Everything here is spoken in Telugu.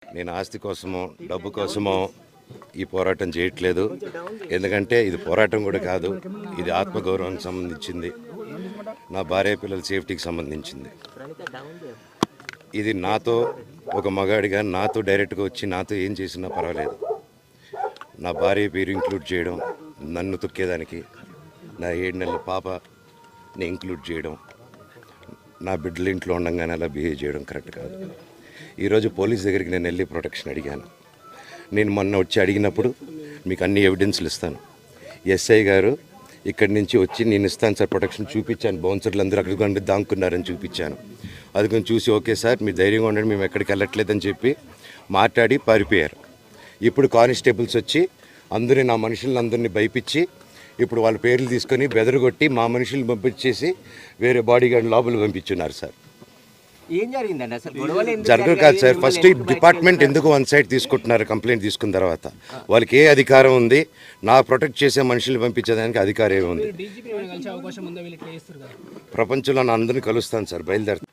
నేను ఆస్తి కోసమో డబ్బు కోసమో ఈ పోరాటం చేయట్లేదు. ఎందుకంటే ఇది పోరాటం కూడా కాదు, ఇది ఆత్మగౌరవానికి సంబంధించింది, నా భార్య పిల్లల సేఫ్టీకి సంబంధించింది. ఇది నాతో ఒక మగాడిగా నాతో డైరెక్ట్గా వచ్చి నాతో ఏం చేసినా పర్వాలేదు. నా భార్య పేరు ఇంక్లూడ్ చేయడం, నన్ను తొక్కేదానికి, నా 7 నెలల పాపని ఇంక్లూడ్ చేయడం, నా బిడ్డల ఇంట్లో ఉండగానే అలా బిహేవ్ చేయడం కరెక్ట్ కాదు. ఈరోజు పోలీస్ దగ్గరికి నేను వెళ్ళి ప్రొటెక్షన్ అడిగాను. నేను మొన్న వచ్చి అడిగినప్పుడు మీకు అన్ని ఎవిడెన్స్లు ఇస్తాను, ఎస్ఐ గారు ఇక్కడి నుంచి వచ్చి నేను ఇస్తాను సార్ ప్రొటెక్షన్ చూపించాను, బౌన్సర్లు అందరూ అక్కడికి దాక్కున్నారని చూపించాను. అది కొంచెం చూసి ఓకే సార్ మీరు ధైర్యంగా ఉండండి మేము ఎక్కడికి వెళ్ళట్లేదని చెప్పి మాట్లాడి పారిపోయారు. ఇప్పుడు కానిస్టేబుల్స్ వచ్చి అందరూ నా మనుషులందరినీ భయపించి ఇప్పుడు వాళ్ళ పేర్లు తీసుకొని బెదరగొట్టి మా మనుషులు పంపించేసి వేరే బాడీ గార్డ్ లోపల పంపించున్నారు సార్. ఏం జరిగిందండి అసలు? జరగదు కాదు సార్. ఫస్ట్ డిపార్ట్మెంట్ ఎందుకు వన్ సైడ్ తీసుకుంటున్నారు? కంప్లైంట్ తీసుకున్న తర్వాత వాళ్ళకి ఏ అధికారం ఉంది? నా ప్రొటెక్ట్ చేసే మనుషులు పంపించేదానికి అధికారం ఏముంది? ప్రపంచంలో నా అందరినీ కలుస్తాను సార్, బయలుదేరుతాను.